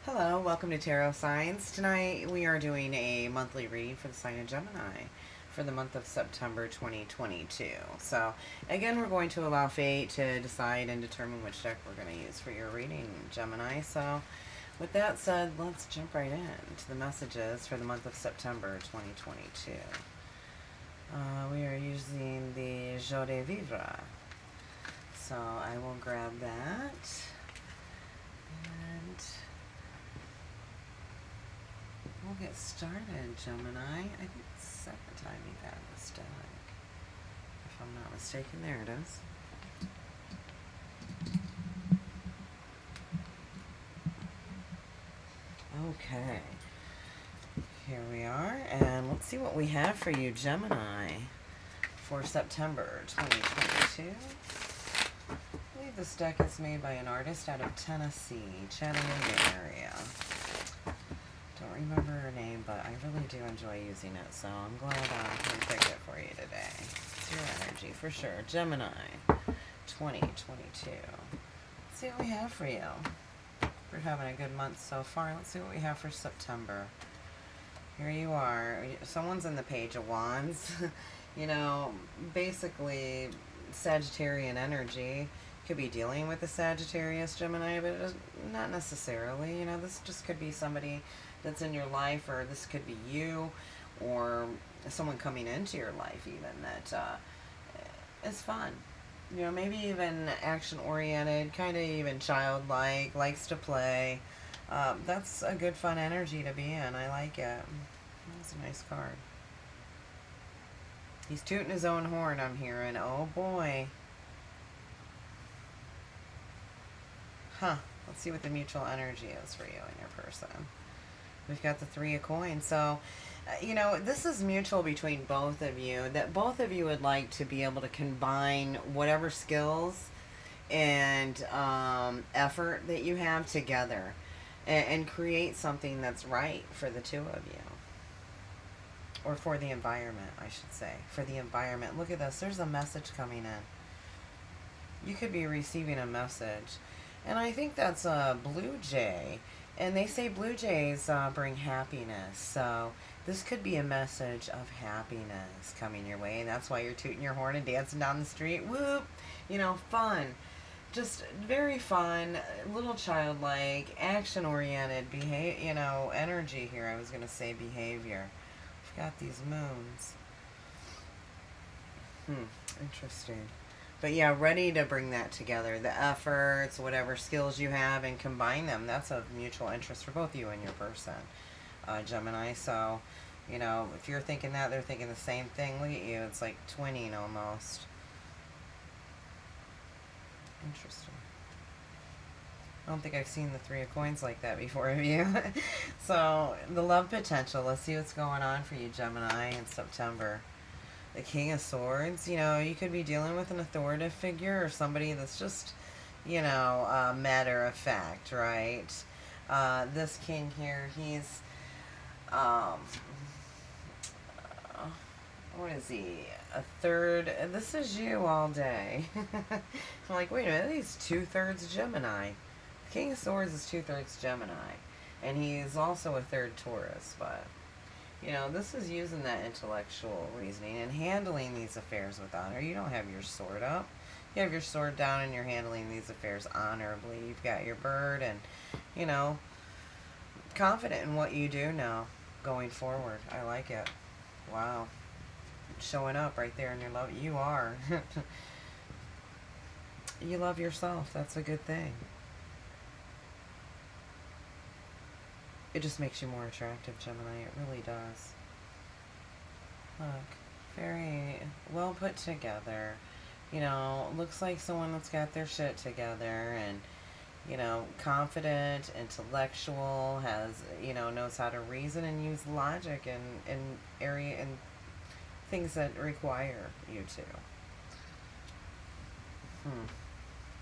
Hello, welcome to Tarot Signs. Tonight we are doing a monthly reading for the sign of Gemini for the month of September 2022. So, again, we're going to allow fate to decide and determine which deck we're going to use for your reading, Gemini. So, with that said, let's jump right into the messages for the month of September 2022. We are using the Joie de Vivre. So, I will grab that. And we'll get started, Gemini. I think it's the second time you've had this deck. If I'm not mistaken, there it is. Okay. Here we are, and let's see what we have for you, Gemini, for September 2022. I believe this deck is made by an artist out of Tennessee, Chattanooga area. Don't remember her name, but I really do enjoy using it, so I'm glad I picked it for you today. It's your energy for sure. Gemini 2022. Let's see what we have for you. We're having a good month so far. Let's see what we have for September. Here you are. Someone's in the Page of Wands. You know, basically Sagittarian energy. Could be dealing with a Sagittarius, Gemini, but not necessarily. You know, this just could be somebody that's in your life, or this could be you, or someone coming into your life even that is fun. You know, maybe even action-oriented, kind of even childlike, likes to play. That's a good, fun energy to be in. I like it. That's a nice card. He's tooting his own horn, I'm hearing. Oh, boy. Huh. Let's see what the mutual energy is for you and your person. We've got the Three of Coins. So, you know, this is mutual between both of you. That both of you would like to be able to combine whatever skills and effort that you have together and create something that's right for the two of you. Or for the environment, I should say. For the environment. Look at this. There's a message coming in. You could be receiving a message. And I think that's a blue jay. And they say blue jays bring happiness. So this could be a message of happiness coming your way. And that's why you're tooting your horn and dancing down the street. Whoop! You know, fun. Just very fun, little childlike, action-oriented, you know, energy here. I was going to say behavior. We've got these moons. Interesting. But yeah, ready to bring that together. The efforts, whatever skills you have, and combine them. That's of mutual interest for both you and your person, Gemini. So, you know, if you're thinking that, they're thinking the same thing. Look at you. It's like twinning almost. Interesting. I don't think I've seen the Three of Coins like that before of you. So, the love potential. Let's see what's going on for you, Gemini, in September. The King of Swords. You know, you could be dealing with an authoritative figure or somebody that's just, you know, matter of fact, right? This king here, he's, what is he? A third. This is you all day. I'm like, wait a minute, he's 2/3 Gemini. The King of Swords is 2/3 Gemini. And he's also a third Taurus, but you know, this is using that intellectual reasoning and handling these affairs with honor. You don't have your sword up. You have your sword down and you're handling these affairs honorably. You've got your bird and, you know, confident in what you do now going forward. I like it. Wow. Showing up right there in your love. You are. You love yourself. That's a good thing. It just makes you more attractive, Gemini. It really does. Look, very well put together. You know, looks like someone that's got their shit together and, you know, confident, intellectual, has, you know, knows how to reason and use logic in things that require you to.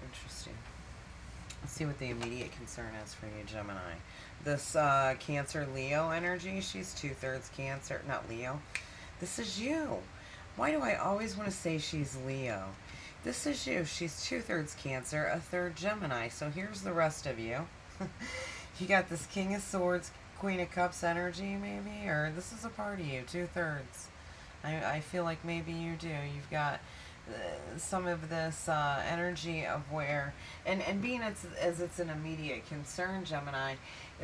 Interesting. Let's see what the immediate concern is for you, Gemini. This Cancer Leo energy, she's 2/3 Cancer, not Leo. This is you. Why do I always want to say she's Leo? This is you. She's 2/3 Cancer, a third Gemini. So here's the rest of you. You got this King of Swords, Queen of Cups energy, maybe? Or this is a part of you, 2/3. I feel like maybe you do. You've got some of this energy of where, and being as it's an immediate concern, Gemini,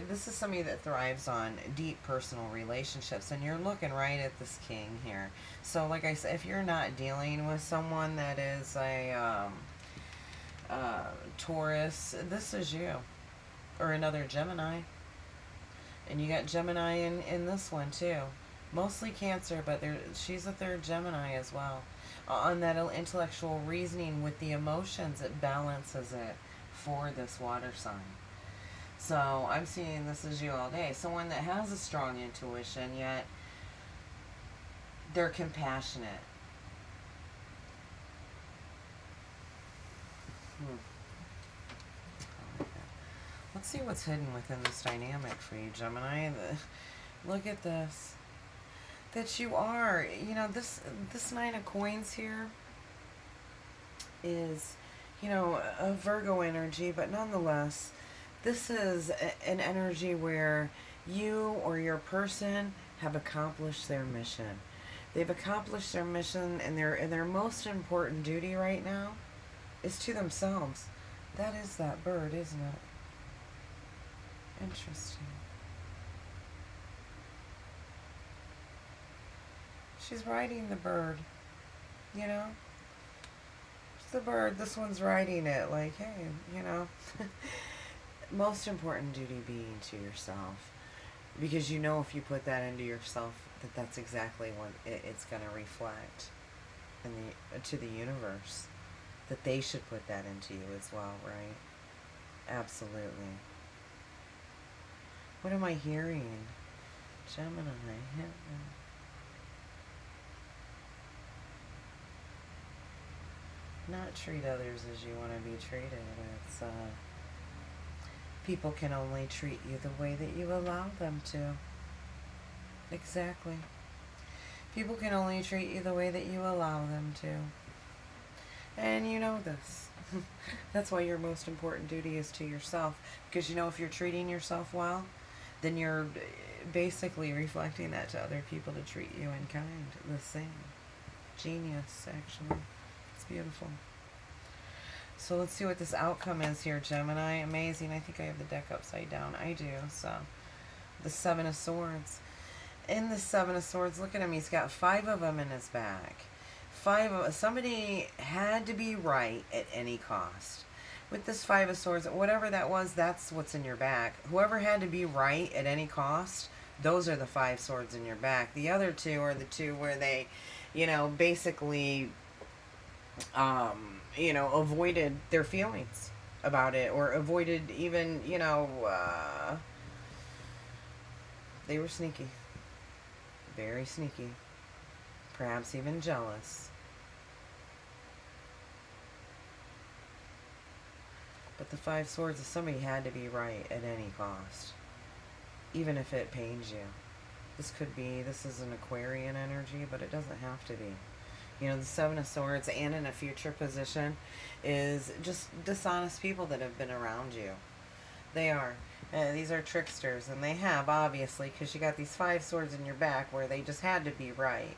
this is somebody that thrives on deep personal relationships, and you're looking right at this king here. So like I said, if you're not dealing with someone that is a Taurus, this is you, or another Gemini. And you got Gemini in this one too. Mostly Cancer, but she's a third Gemini as well. On that intellectual reasoning with the emotions, it balances it for this water sign. So I'm seeing this as you all day. Someone that has a strong intuition, yet they're compassionate. Let's see what's hidden within this dynamic for you, Gemini. Look at this. That you are, you know, this Nine of Coins here is, you know, a Virgo energy, but nonetheless, this is an energy where you or your person have accomplished their mission. They've accomplished their mission, and their most important duty right now is to themselves. That is that bird, isn't it? Interesting. She's riding the bird, you know? It's the bird, this one's riding it, like, hey, you know. Most important duty being to yourself. Because you know if you put that into yourself, that's exactly what it's going to reflect to the universe. That they should put that into you as well, right? Absolutely. What am I hearing? Gemini. Not treat others as you want to be treated. It's people can only treat you the way that you allow them to. Exactly. People can only treat you the way that you allow them to. And you know this. That's why your most important duty is to yourself. Because you know if you're treating yourself well, then you're basically reflecting that to other people to treat you in kind. The same. Genius, actually. It's beautiful. So let's see what this outcome is here, Gemini. Amazing. I think I have the deck upside down. I do. So the Seven of Swords. In the Seven of Swords, look at him. He's got 5 of them in his back. Somebody had to be right at any cost. With this 5 of Swords, whatever that was, that's what's in your back. Whoever had to be right at any cost, those are the 5 swords in your back. The other 2 are the 2 where they, you know, basically, you know, avoided their feelings about it, or avoided even, you know, they were sneaky. Very sneaky. Perhaps even jealous. But the 5 swords is somebody had to be right at any cost. Even if it pains you. This is an Aquarian energy, but it doesn't have to be. You know, the 7 of Swords and in a future position is just dishonest people that have been around you. They are. These are tricksters, and they have, obviously, because you got these 5 swords in your back where they just had to be right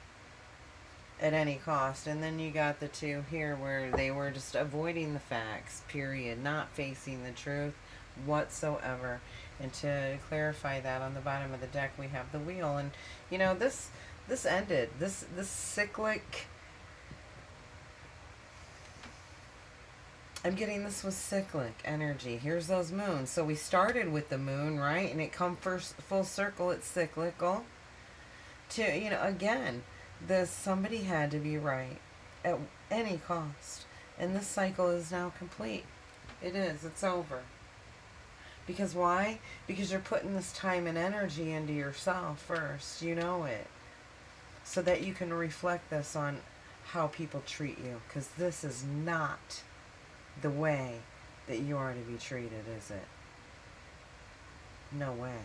at any cost. And then you got the 2 here where they were just avoiding the facts, period, not facing the truth whatsoever. And to clarify that, on the bottom of the deck we have the Wheel. And you know, this ended, this cyclic, I'm getting this was cyclic energy. Here's those moons. So we started with the moon, right? And it come first full circle. It's cyclical. To, you know, again, somebody had to be right at any cost. And this cycle is now complete. It is. It's over. Because why? Because you're putting this time and energy into yourself first. You know it. So that you can reflect this on how people treat you. Because this is not the way that you are to be treated, is it? No way.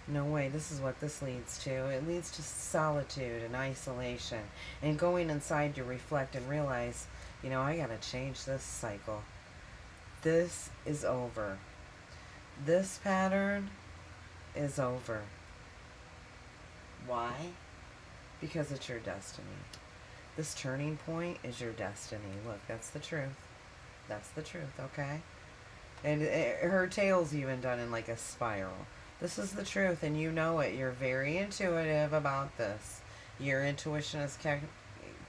No way. This is what this leads to. It leads to solitude and isolation. And going inside to reflect and realize, you know, I gotta change this cycle. This is over. This pattern is over. Why? Because it's your destiny. This turning point is your destiny. Look, that's the truth. That's the truth, okay? And her tail's even done in like a spiral. This is the truth, and you know it. You're very intuitive about this. Your intuition is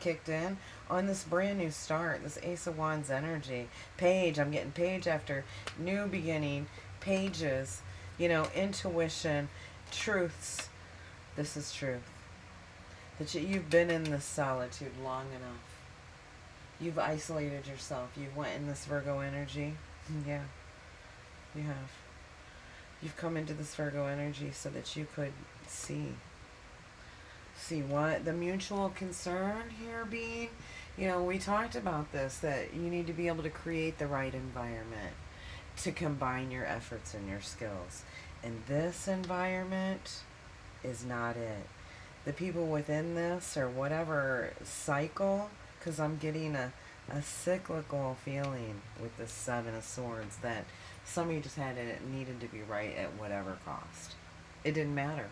kicked in on this brand new start, this Ace of Wands energy. Page, I'm getting page after new beginning, pages, you know, intuition, truths. This is truth. That you've been in this solitude long enough. You've isolated yourself. You've went in this Virgo energy. Yeah, you have. You've come into this Virgo energy so that you could see what the mutual concern here being. You know, we talked about this, that you need to be able to create the right environment to combine your efforts and your skills. And this environment is not it. The people within this, or whatever cycle, because I'm getting a cyclical feeling with the Seven of Swords, that some of you just had it needed to be right at whatever cost. It didn't matter.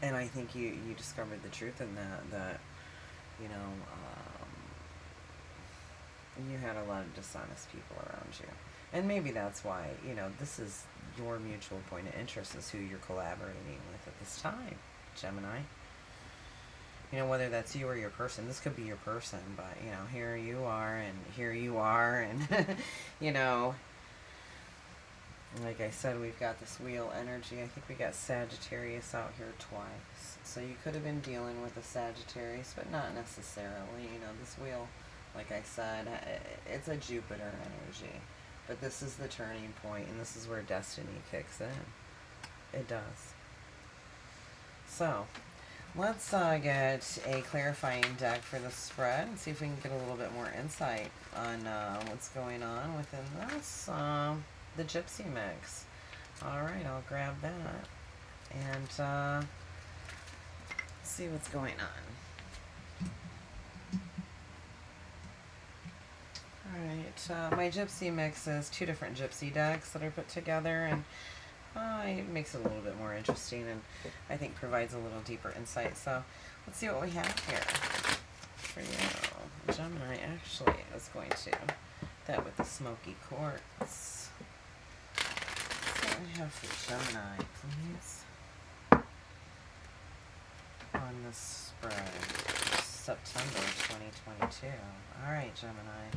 And I think you discovered the truth in that you know, you had a lot of dishonest people around you. And maybe that's why, you know, this is your mutual point of interest, is who you're collaborating with at this time, Gemini. You know, whether that's you or your person. This could be your person, but, you know, here you are, and you know, like I said, we've got this wheel energy. I think we got Sagittarius out here twice. So you could have been dealing with a Sagittarius, but not necessarily. You know, this wheel, like I said, it's a Jupiter energy. But this is the turning point, and this is where destiny kicks in. It does. So, let's get a clarifying deck for the spread and see if we can get a little bit more insight on what's going on within this. The Gypsy mix. Alright, I'll grab that and see what's going on. Alright, my Gypsy mix is two different Gypsy decks that are put together, and it makes it a little bit more interesting, and I think provides a little deeper insight. So let's see what we have here for you. Gemini actually is going to that with the smoky quartz. What do we have for Gemini, please? On this spread, September 2022. Alright, Gemini.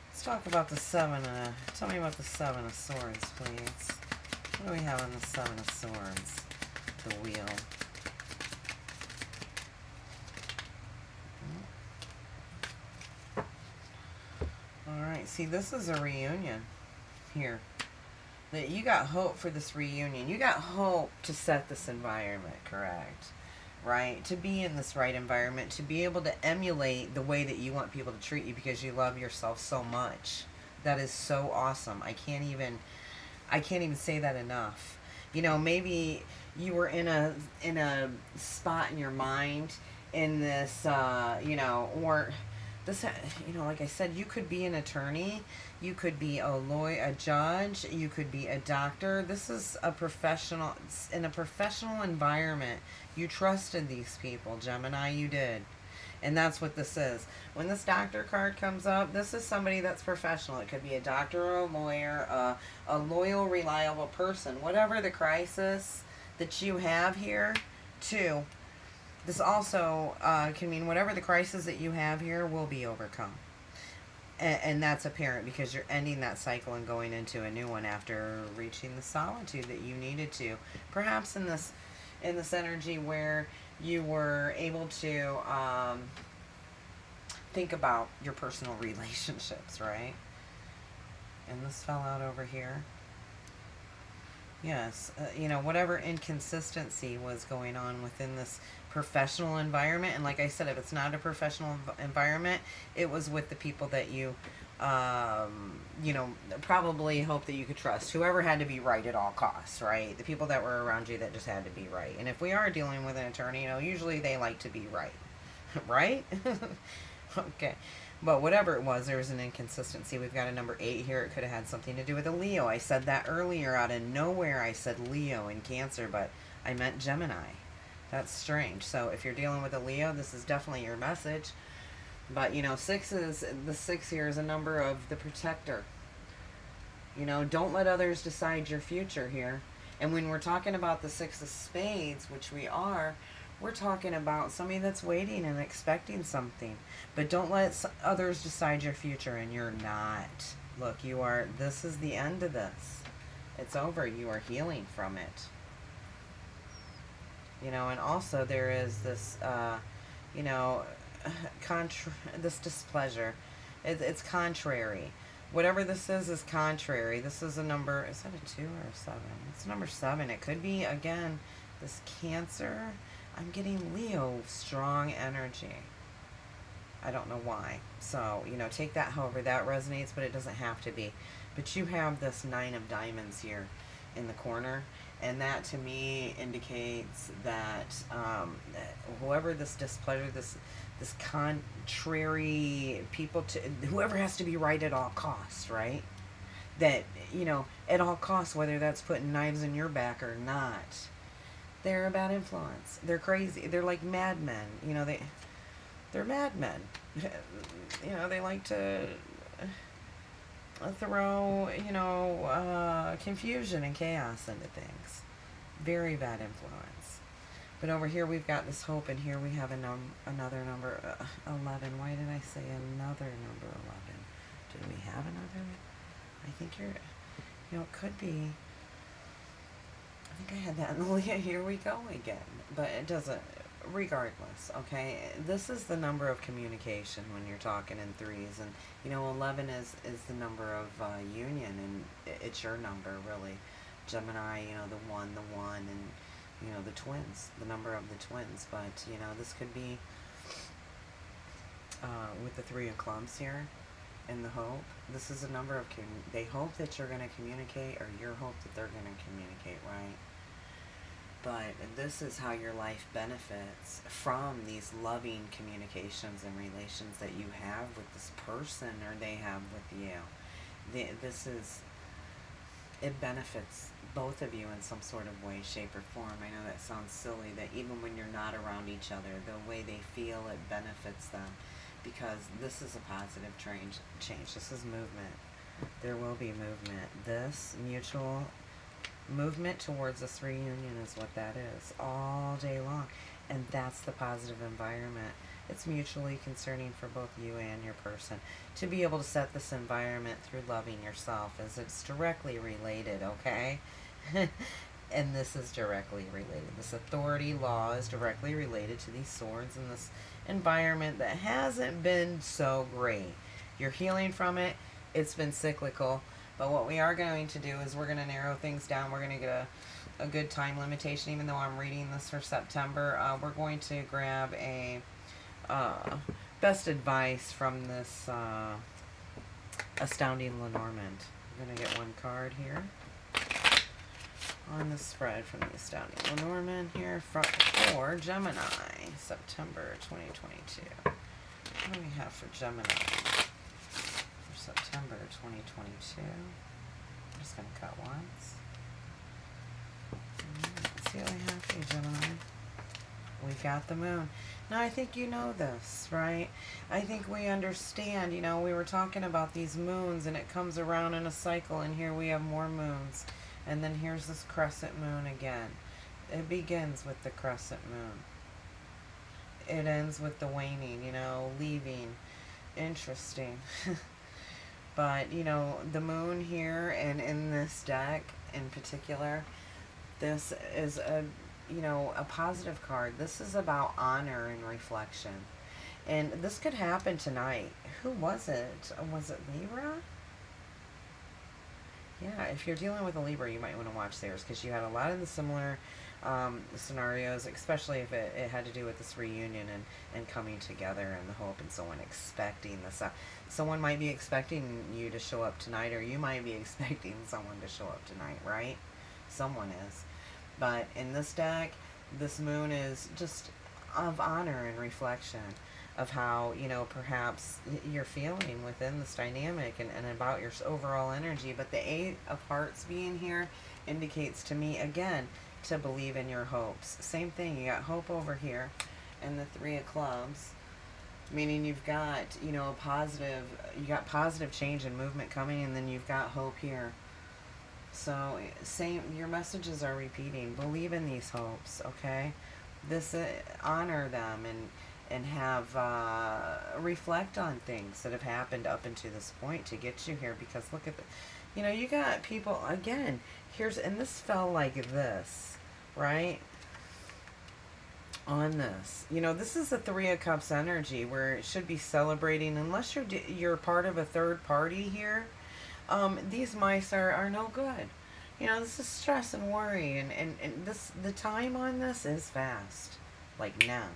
Let's talk about the tell me about the Seven of Swords, please. What do we have on the Seven of Swords? The wheel. Alright, see, this is a reunion here. That you got hope for this reunion. You got hope to set this environment correct. Right? To be in this right environment. To be able to emulate the way that you want people to treat you because you love yourself so much. That is so awesome. I can't even say that enough. You know, maybe you were in a spot in your mind in this, you know, or this, you know, like I said, you could be an attorney, you could be a lawyer, a judge, you could be a doctor. This is a professional, in a professional environment. You trusted these people, Gemini, you did. And that's what this is. When this doctor card comes up, this is somebody that's professional. It could be a doctor or a lawyer, a loyal, reliable person. Whatever the crisis that you have here, too. This also can mean whatever the crisis that you have here will be overcome. And that's apparent because you're ending that cycle and going into a new one after reaching the solitude that you needed to. Perhaps in this energy where you were able to think about your personal relationships, right? And this fell out over here. Yes, you know, whatever inconsistency was going on within this professional environment. And like I said, if it's not a professional environment, it was with the people that you you know, probably hope that you could trust whoever had to be right at all costs, right? The people that were around you that just had to be right. And if we are dealing with an attorney, you know, usually they like to be right, right? Okay. But whatever it was, there was an inconsistency. We've got a number 8 here. It could have had something to do with a Leo. I said that earlier out of nowhere. I said Leo in Cancer, but I meant Gemini. That's strange. So if you're dealing with a Leo, this is definitely your message. But, you know, the 6 here is a number of the protector. You know, don't let others decide your future here. And when we're talking about the 6 of spades, which we are, we're talking about somebody that's waiting and expecting something. But don't let others decide your future, and you're not. Look, this is the end of this. It's over. You are healing from it. You know, and also there is this, you know, this displeasure. It's contrary. Whatever this is contrary. This is a number, is that a 2 or a 7? It's number 7. It could be, again, this Cancer. I'm getting Leo strong energy. I don't know why. So, you know, take that however that resonates, but it doesn't have to be. But you have this 9 of diamonds here in the corner, and that to me indicates that whoever this displeasure, this contrary people, to whoever has to be right at all costs, right? That, you know, at all costs, whether that's putting knives in your back or not, they're a bad influence. They're crazy. They're like madmen. You know, they're madmen. You know, they like to throw, you know, confusion and chaos into things. Very bad influence. But over here we've got this hope, and here we have another number, 11. Why did I say another number 11? Did we have another? I think you know, it could be. I think I had that in the Leo. Here we go again. But it doesn't, regardless, okay? This is the number of communication when you're talking in threes. And, you know, 11 is the number of union, and it's your number, really. Gemini, you know, the one, and, you know, the twins, the number of the twins. But, you know, this could be with the 3 of clubs here and the hope. This is a number of, they hope that you're going to communicate, or you hope that they're going to communicate, right? But this is how your life benefits from these loving communications and relations that you have with this person, or they have with you. It benefits both of you in some sort of way, shape, or form. I know that sounds silly, that even when you're not around each other, the way they feel, it benefits them, because this is a positive change. This is movement. There will be movement. This mutual movement towards this reunion is what that is, all day long. And that's the positive environment. It's mutually concerning for both you and your person to be able to set this environment through loving yourself, as it's directly related, okay? And this is directly related. This authority law is directly related to these swords and this environment that hasn't been so great. You're healing from it. It's been cyclical. But what we are going to do is we're going to narrow things down. We're going to get a good time limitation, even though I'm reading this for September. We're going to grab a best advice from this Astounding Lenormand. I'm going to get one card here on the spread from the Astounding Lenormand here for Gemini, September 2022. What do we have for Gemini? September 2022. I'm just going to cut once. Let's see what we have for you, Gemini. We got the moon. Now, I think you know this, right? I think we understand. You know, we were talking about these moons, and it comes around in a cycle, and here we have more moons. And then here's this crescent moon again. It begins with the crescent moon. It ends with the waning, you know, leaving. Interesting. But, you know, the moon here, and in this deck in particular, this is a positive card. This is about honor and reflection. And this could happen tonight. Who was it? Was it Libra? Yeah, if you're dealing with a Libra, you might want to watch theirs, because you had a lot of the similar scenarios, especially if it had to do with this reunion and coming together and the hope, and someone expecting this. Someone might be expecting you to show up tonight, or you might be expecting someone to show up tonight, right? Someone is. But in this deck, this moon is just of honor and reflection of how, you know, perhaps you're feeling within this dynamic, and about your overall energy. But the Eight of Hearts being here indicates to me, again, to believe in your hopes. Same thing, you got hope over here, and the Three of Clubs, meaning you've got, you know, you got positive change and movement coming, and then you've got hope here. So, your messages are repeating. Believe in these hopes, okay? Honor them, and have, reflect on things that have happened up until this point to get you here, because look at you know, you got people, again, and this fell like this, right? On this, you know, this is the Three of Cups energy, where it should be celebrating, unless you're part of a third party here. These mice are no good. You know, this is stress and worry, and the time on this is fast, like now.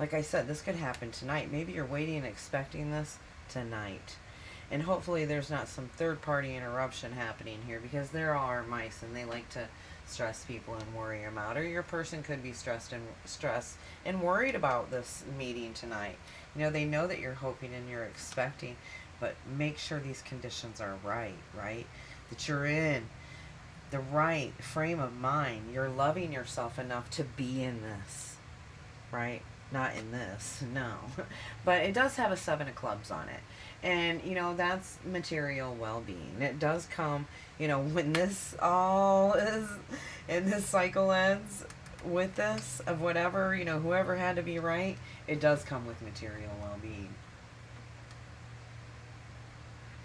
Like I said, this could happen tonight. Maybe you're waiting and expecting this tonight. And hopefully there's not some third-party interruption happening here, because there are mice and they like to stress people and worry them out. Or your person could be stressed and worried about this meeting tonight. You know, they know that you're hoping and you're expecting, but make sure these conditions are right? That you're in the right frame of mind. You're loving yourself enough to be in this, right? Not in this, no. But it does have a Seven of Clubs on it. And, you know, that's material well-being. It does come, you know, when this all is, and this cycle ends with this, of whatever, you know, whoever had to be right, it does come with material well-being.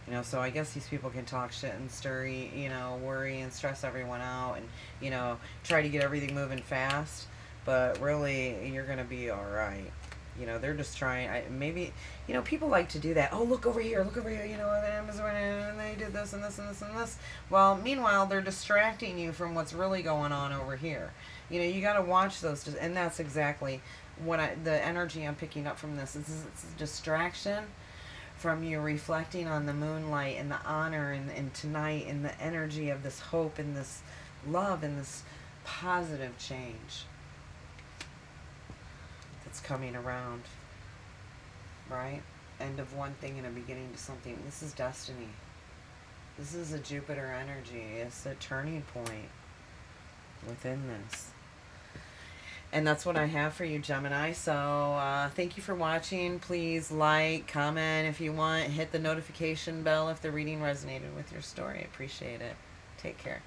You know, so I guess these people can talk shit and stir, you know, worry and stress everyone out, and, you know, try to get everything moving fast. But really, you're going to be all right. You know, they're just trying, maybe, you know, people like to do that. Oh, look over here, you know, and they did this and this and this and this. Well, meanwhile, they're distracting you from what's really going on over here. You know, you got to watch those, and that's exactly what the energy I'm picking up from this. It's a distraction from you reflecting on the moonlight and the honor and tonight, and the energy of this hope and this love and this positive change that's coming around, right? End of one thing and a beginning to something. This is destiny. This is a Jupiter energy. It's a turning point within this. And that's what I have for you, Gemini. So thank you for watching. Please like, comment if you want. Hit the notification bell if the reading resonated with your story. I appreciate it. Take care.